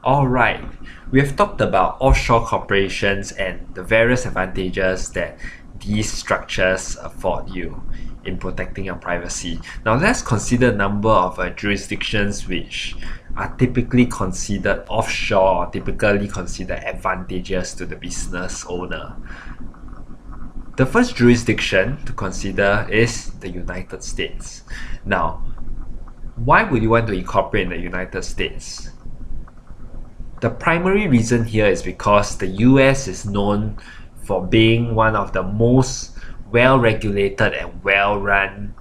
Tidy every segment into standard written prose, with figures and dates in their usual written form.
Alright, we have talked about offshore corporations and the various advantages that these structures afford you in protecting your privacy. Now let's consider a number of jurisdictions which are typically considered offshore, typically considered advantageous to the business owner. The first jurisdiction to consider is the United States. Now, why would you want to incorporate in the United States? The primary reason here is because the US is known for being one of the most well-regulated and well-run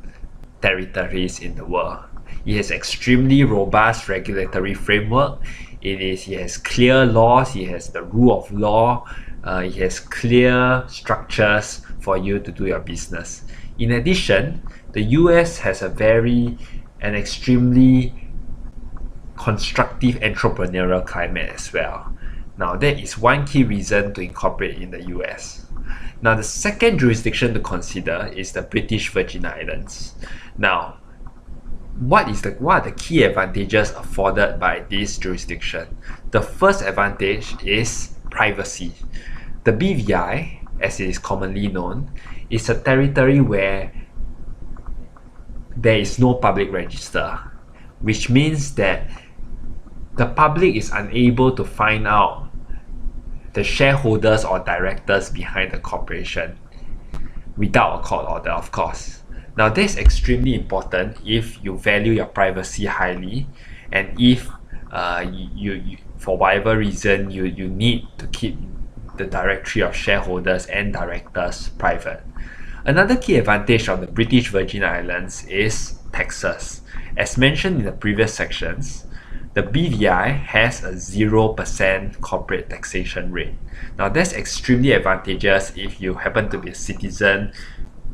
territories in the world. It has extremely robust regulatory framework. It has clear laws, it has the rule of law, it has clear structures for you to do your business. In addition, the US has an extremely constructive entrepreneurial climate as well. Now that is one key reason to incorporate in the US. Now the second jurisdiction to consider is the British Virgin Islands. Now, what are the key advantages afforded by this jurisdiction? The first advantage is privacy. The BVI, as it is commonly known, is a territory where there is no public register, which means that the public is unable to find out the shareholders or directors behind the corporation without a court order, of course. Now, this is extremely important if you value your privacy highly, and if you for whatever reason you need to keep the directory of shareholders and directors private. Another key advantage of the British Virgin Islands is taxes. As mentioned in the previous sections, the BVI has a 0% corporate taxation rate. Now that's extremely advantageous if you happen to be a citizen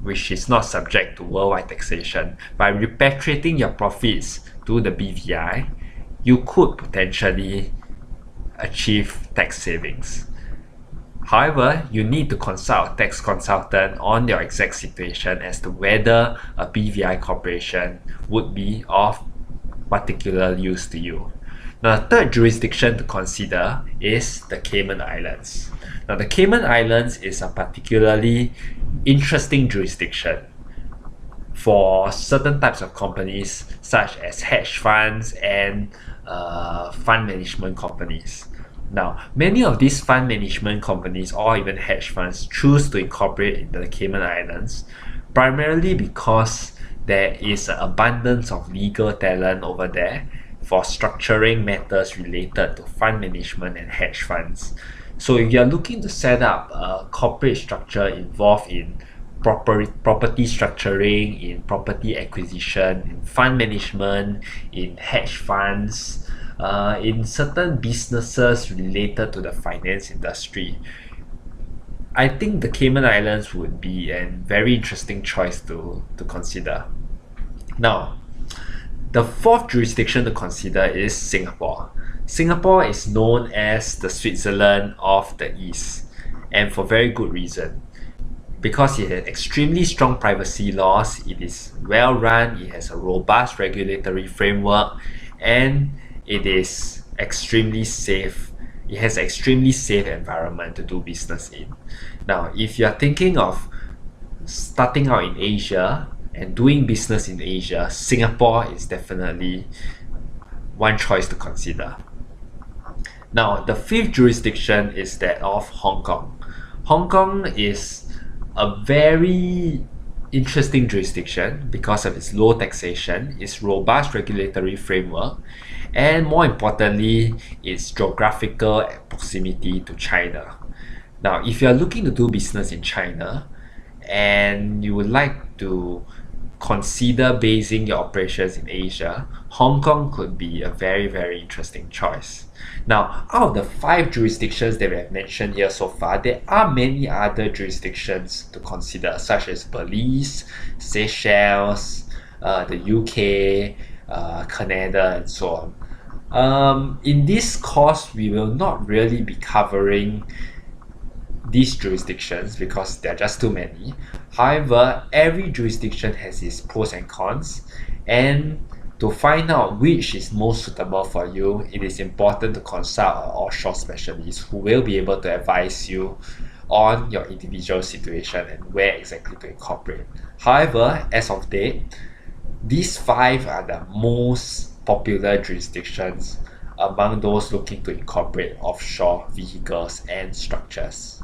which is not subject to worldwide taxation. By repatriating your profits to the BVI, you could potentially achieve tax savings. However, you need to consult a tax consultant on your exact situation as to whether a BVI corporation would be of particular use to you. Now, the third jurisdiction to consider is the Cayman Islands. Now, the Cayman Islands is a particularly interesting jurisdiction for certain types of companies such as hedge funds and fund management companies. Now, many of these fund management companies or even hedge funds choose to incorporate into the Cayman Islands primarily because there is an abundance of legal talent over there for structuring matters related to fund management and hedge funds. So if you're looking to set up a corporate structure involved in property structuring, in property acquisition, in fund management, in hedge funds, in certain businesses related to the finance industry, I think the Cayman Islands would be a very interesting choice to consider. Now, the fourth jurisdiction to consider is Singapore. Singapore is known as the Switzerland of the East, and for very good reason. Because it has extremely strong privacy laws, it is well run, it has a robust regulatory framework, and it is extremely safe. It has an extremely safe environment to do business in. Now, if you are thinking of starting out in Asia and doing business in Asia, Singapore is definitely one choice to consider. Now, the fifth jurisdiction is that of Hong Kong. Hong Kong is a very interesting jurisdiction because of its low taxation, its robust regulatory framework, and more importantly, its geographical proximity to China. Now, if you are looking to do business in China and you would like to consider basing your operations in Asia, Hong Kong could be a very interesting choice. Now, out of the 5 jurisdictions that we have mentioned here so far, there are many other jurisdictions to consider, such as Belize, Seychelles, the UK, Canada, and so on. In this course, we will not really be covering these jurisdictions because there are just too many. However, every jurisdiction has its pros and cons, and To find out which is most suitable for you, it is important to consult an offshore specialist who will be able to advise you on your individual situation and where exactly to incorporate. However, as of date, these five are the most popular jurisdictions among those looking to incorporate offshore vehicles and structures.